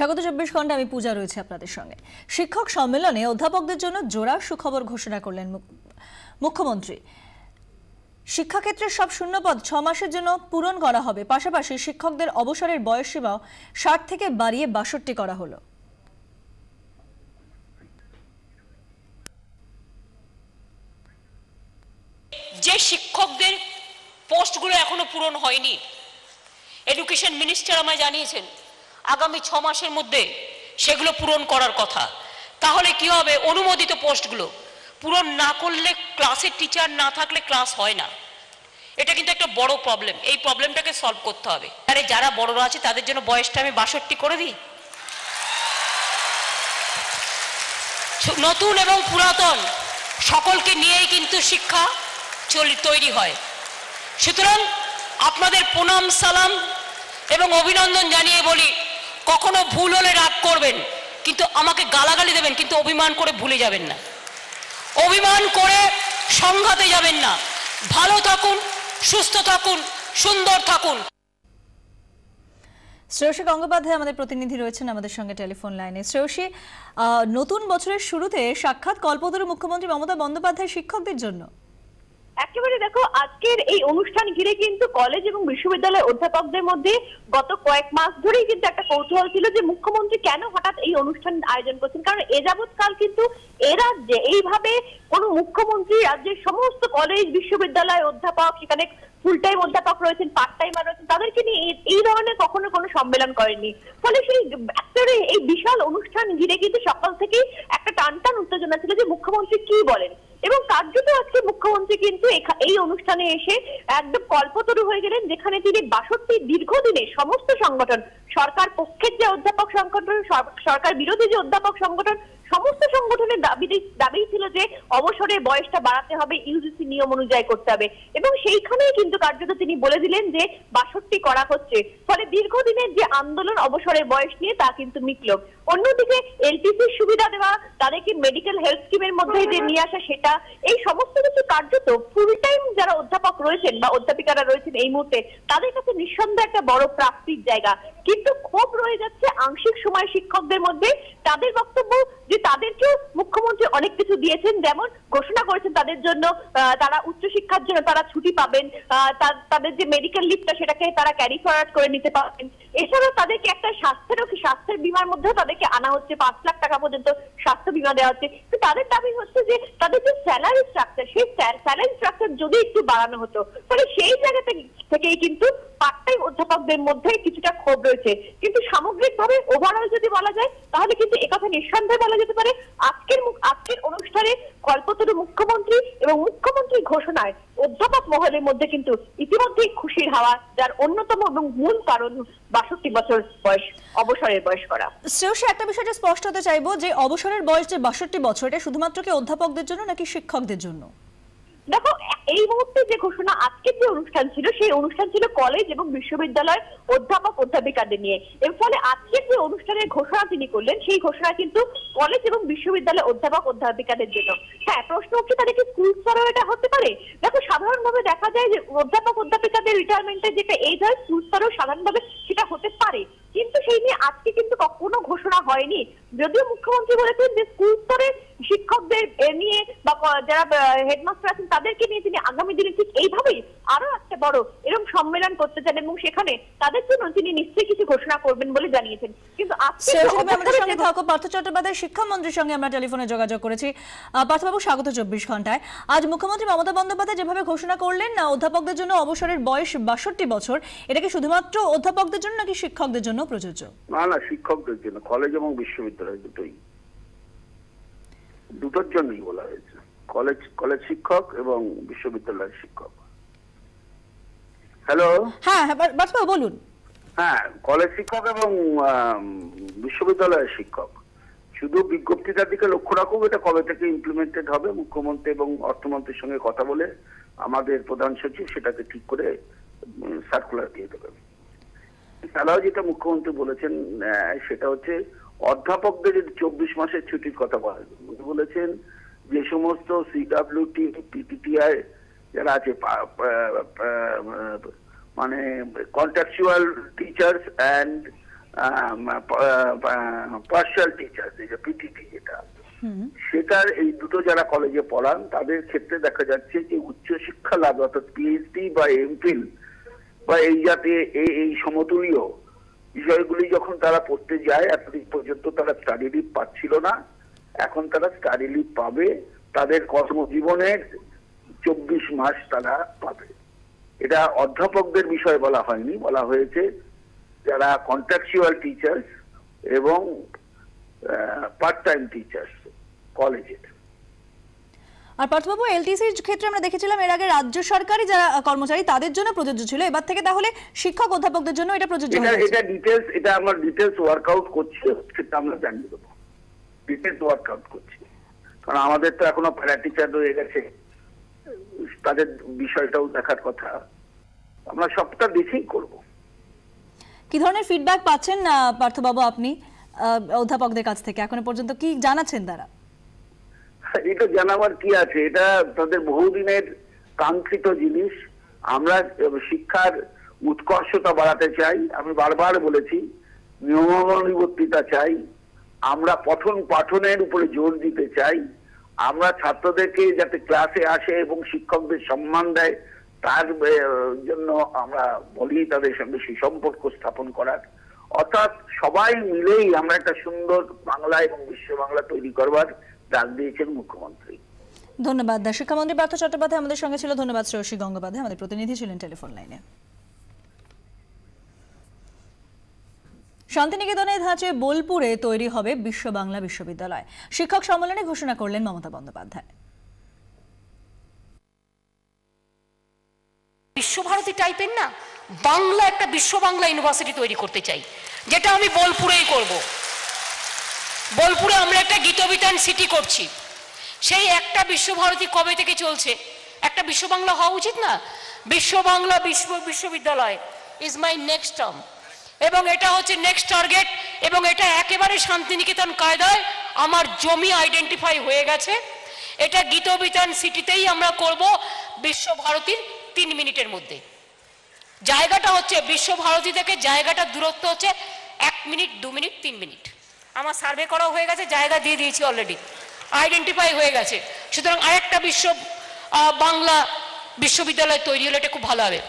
স্বাগত 24 ঘন্টা। আমি পূজা রয়েছে আপনাদের সঙ্গে। শিক্ষক সম্মেলনে অধ্যাপকদের জন্য জোড়া সুখবর ঘোষণা করলেন মুখ্যমন্ত্রী। শিক্ষাক্ষেত্রের সব শূন্যপদ 6 মাসের জন্য পূরণ করা হবে। পাশাপাশি শিক্ষকদের অবসরের বয়সসীমাও 60 থেকে বাড়িয়ে 62 করা হলো। যে শিক্ষকদের পোস্টগুলো এখনো পূরণ হয়নি, এডুকেশন মিনিস্টার আমায় জানিয়েছেন আগামী 6 মাসের মধ্যে সেগুলো পূরণ করার কথা। তাহলে কি হবে, অনুমোদিত পোস্টগুলো পূরণ না করলে ক্লাসের টিচার না থাকলে ক্লাস হয় না। এটা কিন্তু একটা বড় প্রবলেম। এই প্রবলেমটাকে সলভ করতে হবে। আরে যারা বড়রা আছে তাদের জন্য বয়সটা আমি 62 করে দিই। নতুন এবং পুরাতন সকলকে নিয়েই কিন্তু শিক্ষা তৈরি হয়। সুতরাং আপনাদের প্রণাম সালাম এবং অভিনন্দন জানিয়ে বলি, কখনো ভুল হলে রাগ করবেন, কিন্তু আমাকে গালাগালি দেবেন, কিন্তু অভিমান করে ভুলে যাবেন না, অভিমান করে সংঘাতে যাবেন না। ভালো থাকুন, সুস্থ থাকুন, সুন্দর থাকুন। শ্রেয়সী গঙ্গোপাধ্যায় আমাদের প্রতিনিধি রয়েছেন আমাদের সঙ্গে টেলিফোন লাইনে। শ্রেয়সী, নতুন বছরের শুরুতে সাক্ষাৎ কল্পতরু মুখ্যমন্ত্রী মমতা বন্দ্যোপাধ্যায় শিক্ষকদের জন্য। একেবারে দেখো, আজকের এই অনুষ্ঠান ঘিরে কিন্তু কলেজ এবং বিশ্ববিদ্যালয়ের অধ্যাপকদের মধ্যে গত কয়েক মাস ধরেই কিন্তু একটা কৌতূহল ছিল যে মুখ্যমন্ত্রী কেন হঠাৎ এই অনুষ্ঠান আয়োজন করছেন। কারণ এ যাবৎকাল কিন্তু এ রাজ্যে এইভাবে কোনো মুখ্যমন্ত্রী রাজ্যের সমস্ত কলেজ বিশ্ববিদ্যালয় অধ্যাপক, সেখানে ফুল টাইম অধ্যাপক রয়েছেন, পার্ট টাইমার রয়েছেন, তাদেরকে নিয়ে এই ধরনের কখনো কোনো সম্মেলন করেননি। ফলে সেই এই বিশাল অনুষ্ঠান ঘিরে কিন্তু সকাল থেকেই একটা টানটান উত্তেজনা ছিল যে মুখ্যমন্ত্রী কি বলেন। এবং কার্যত আজকে মুখ্যমন্ত্রী কিন্তু এই অনুষ্ঠানে এসে একদম কল্পতরু হয়ে গেলেন, যেখানে তিনি 62 দীর্ঘদিনের সমস্ত সংগঠন, সরকার পক্ষের যে অধ্যাপক সংগঠন, সরকার বিরোধী যে অধ্যাপক সংগঠন, সমস্ত সংগঠনের দাবি ছিল যে অবসরের বয়সটা বাড়াতে হবে, ইউজিসি নিয়ম অনুযায়ী করতে হবে। এবং সেইখানেই কিন্তু কার্যত তিনি বলে দিলেন যে 62 করা হচ্ছে। ফলে দীর্ঘদিনের যে আন্দোলন অবসরের বয়স নিয়ে তা কিন্তু মিটল। অন্যদিকে এলটিসির সুবিধা দেওয়া, তাদেরকে মেডিকেল হেলথ স্কিমের মধ্যে যে নিয়ে আসা, সেটা এই সমস্ত কিছু কার্যত ফুল টাইম যারা অধ্যাপক রয়েছেন বা অধ্যাপিকারা রয়েছেন এই মুহূর্তে তাদের কাছে নিঃসন্দেহে একটা বড় প্রাপ্তির জায়গা। কিন্তু ক্ষোভ রয়ে যাচ্ছে আংশিক সময় শিক্ষকদের মধ্যে। তাদের বক্তব্য যে তাদেরকেও মুখ্যমন্ত্রী অনেক কিছু দিয়েছেন, যেমন ঘোষণা করেছেন তাদের জন্য তারা উচ্চশিক্ষার জন্য তারা ছুটি পাবেন, তাদের যে মেডিকেল লিভটা সেটাকে তারা ক্যারি ফরওয়ার্ড করে নিতে পারবেন। এছাড়াও তাদেরকে একটা স্বাস্থ্যের বীমার মধ্যেও তাদেরকে আনা হচ্ছে, 5 লাখ টাকা পর্যন্ত স্বাস্থ্য বীমা দেওয়া হচ্ছে। তো তাদের দাবি হচ্ছে যে তাদের যে স্যালারি স্ট্রাকচার, সেই স্যালারি স্ট্রাকচার যদি একটু বাড়ানো হতো। ফলে সেই জায়গা থেকেই কিন্তু পার্ট টাইম অধ্যাপকদের মধ্যে কিছুটা ক্ষোভ রয়েছে। কিন্তু সামগ্রিকভাবে ওভারঅল যদি বলা যায় তাহলে কিন্তু একথা নিঃসন্দেহে বলা যেতে পারে আজকের অনুষ্ঠানে কল্পতরু মুখ্যমন্ত্রী এবং মুখ্যমন্ত্রীর ঘোষণায় অধ্যাপক মহলের মধ্যে কিন্তু ইতিমধ্যেই খুশির হাওয়া, যার অন্যতম এবং মূল কারণ 62 বছর বয়স, অবসরের বয়স করা। শ্রেয়সী, একটা বিষয়টা স্পষ্ট হতে চাইবো যে অবসরের বয়স যে 62 বছর, এটা শুধুমাত্র কি অধ্যাপকদের জন্য নাকি শিক্ষকদের জন্য? দেখো, এই মুহূর্তে যে ঘোষণা, আজকের যে অনুষ্ঠান ছিল সেই অনুষ্ঠান ছিল কলেজ এবং বিশ্ববিদ্যালয়ের অধ্যাপক অধ্যাপিকাদের নিয়ে। এর ফলে আজকের যে অনুষ্ঠানের ঘোষণা তিনি করলেন সেই ঘোষণা কিন্তু কলেজ এবং বিশ্ববিদ্যালয়ের অধ্যাপক অধ্যাপিকাদের জন্য। হ্যাঁ, প্রশ্ন হচ্ছে তাদের কি স্কুল স্তরেও এটা হতে পারে? দেখো, সাধারণভাবে দেখা যায় যে অধ্যাপক অধ্যাপিকাদের রিটায়ারমেন্টের যেটা এজ হয়, স্কুল স্তরেও সাধারণভাবে সেটা হতে পারে। কিন্তু সেই নিয়ে আজকে কিন্তু কোনো ঘোষণা হয়নি। যদিও মুখ্যমন্ত্রী বলেছেন যে স্কুল স্তরের শিক্ষকদের নিয়ে বা যারা হেডমাস্টার আছেন তাদেরকে নিয়ে তিনি আগামী দিনে ঠিক এইভাবেই আরো একটা বড় এরকম সম্মেলন করতে চান এবং সেখানে তাদের জন্য তিনি নিশ্চয়ই কিছু ঘোষণা করবেন বলে জানিয়েছেন। কিন্তু আজকে আমাদের সঙ্গে থাকো পার্থ চট্টোপাধ্যায়, শিক্ষামন্ত্রীর সঙ্গে আমরা টেলিফোনে যোগাযোগ করেছি। পার্থবাবু, স্বাগত 24 ঘন্টায়। আজ মুখ্যমন্ত্রী মমতা বন্দ্যোপাধ্যায় যেভাবে ঘোষণা করলেন না অধ্যাপকদের জন্য অবসরের বয়স 62 বছর, এটা কি শুধুমাত্র অধ্যাপকদের জন্য নাকি শিক্ষকদের জন্য প্রযোজ্য? না, শিক্ষকদের জন্য, কলেজ এবং বিশ্ববিদ্যালয় দুটোর জন্যই বলা হয়েছে। কলেজ শিক্ষক এবং বিশ্ববিদ্যালয়ের শিক্ষক। হ্যালো, হ্যাঁ বলুন। হ্যাঁ, কলেজ শিক্ষক এবং বিশ্ববিদ্যালয়ের শিক্ষক। শুধু বিজ্ঞপ্তিটার দিকে লক্ষ্য রাখুক, এটা কবে থেকে ইমপ্লিমেন্টেড হবে মুখ্যমন্ত্রী এবং অর্থমন্ত্রীর সঙ্গে কথা বলে আমাদের প্রধান সচিব সেটাকে ঠিক করে সার্কুলার দিয়ে দেবেন। তারাও যেটা মুখ্যমন্ত্রী বলেছেন সেটা হচ্ছে অধ্যাপকদের 24 মাসের ছুটির কথা বলেছেন। যে সমস্ত সিডব্লিউটি, পিপিটিআই যারা আছে, মানে contractual teachers and partial teacher, যেটা পিটিটি, যেটা সেটার এই দুটো যারা কলেজে পড়ান তাদের ক্ষেত্রে দেখা যাচ্ছে যে উচ্চশিক্ষা লাভ অর্থাৎ পিএইচডি বা এমফিল বা এই জাতীয় এই সমতুল্য বিষয়গুলি যখন তারা পড়তে যায়, এতদিন পর্যন্ত তারা স্টাডি লিভ পাচ্ছিল না, এখন তারা স্টাডি লিভ পাবে, তাদের কর্মজীবনের 24 মাস তারা পাবে। এটা অধ্যাপকদের বিষয়ে বলা হয়নি, বলা হয়েছে যারা কন্ট্রাকচুয়াল টিচার্স এবং পার্ট টাইম টিচার্স কলেজের। আর পার্থবাবু, এলটিসির ক্ষেত্রে আমরা দেখেছিলাম এর আগে রাজ্য সরকারি যারা কর্মচারী তাদের জন্য প্রযোজ্য ছিল, এবার থেকে তাহলে শিক্ষক অধ্যাপকদের জন্য এটা প্রযোজ্য হয়ে গেছে। এটা আমরা ডিটেলস ওয়ার্কআউট করছি, সেটা আমরা জানিয়ে দেবো, ডিটেলস ওয়ার্কআউট করছি, কারণ আমাদের তো এখনো প্যারা টিচার রয়ে গেছে, তাদের বিষয়টাও দেখার কথা, আমরা সবটা দেখেই করব। কি ধরনের ফিডব্যাক পাচ্ছেন পার্থবাবু আপনি অধ্যাপকদের কাছ থেকে? এখনো পর্যন্ত কি জানাচ্ছেন তারা? এটা জানাবার কি আছে, এটা তাদের বহুদিনের কাঙ্ক্ষিত জিনিস। আমরা শিক্ষার উৎকর্ষতা বাড়াতে চাই, আমি বারবার বলেছি নিয়মানুবর্তিতা চাই, আমরা পঠন পাঠনের উপরে জোর দিতে চাই, আমরা ছাত্রদেরকে যাতে ক্লাসে আসে এবং শিক্ষকদের সম্মান দেয় তার জন্য আমরা বলি তাদের সঙ্গে সুসম্পর্ক স্থাপন করার, অর্থাৎ সবাই মিলেই আমরা একটা সুন্দর বাংলা এবং বিশ্ব বাংলা তৈরি করবার ডাক দিয়েছেন মুখ্যমন্ত্রী। ধন্যবাদ। শিক্ষামন্ত্রী পার্থ চট্টোপাধ্যায় আমাদের সঙ্গে ছিল। ধন্যবাদ শ্রেয়সী গঙ্গোপাধ্যায়, আমাদের প্রতিনিধি ছিলেন টেলিফোন লাইনে। শান্তিনিকেতনের ধাঁচে বোলপুরে তৈরি হবে বিশ্ব বাংলা বিশ্ববিদ্যালয়। শিক্ষক সম্মেলনে ঘোষণা করলেন মমতা বন্দ্যোপাধ্যায়। বিশ্বভারতী টাইপের না, বাংলা একটা বিশ্ব বাংলা ইউনিভার্সিটি তৈরি করতে চাই, যেটা আমি বোলপুরেই করব। বোলপুরে আমরা একটা গীতবিতান সিটি করছি, সেই একটা বিশ্বভারতী কবে থেকে চলছে, একটা বিশ্ব বাংলা হওয়া উচিত না? বিশ্ব বাংলা বিশ্ববিদ্যালয় ইজ মাই নেক্সট টার্ম, এবং এটা হচ্ছে নেক্সট টার্গেট, এবং এটা একেবারে শান্তিনিকেতন কায়দায় আমার জমি আইডেন্টিফাই হয়ে গেছে। এটা গীতবিতান সিটিতেই আমরা করব বিশ্বভারতীর 3 মিনিটের মধ্যে। জায়গাটা হচ্ছে বিশ্বভারতী থেকে জায়গাটার দূরত্ব হচ্ছে 1 মিনিট, 2 মিনিট, 3 মিনিট। আমার সার্ভে করা হয়ে গেছে, জায়গা দিয়ে দিয়েছি, অলরেডি আইডেন্টিফাই হয়ে গেছে। সুতরাং আরেকটা বাংলা বিশ্ববিদ্যালয় তৈরি হলে এটা খুব ভালো হবে।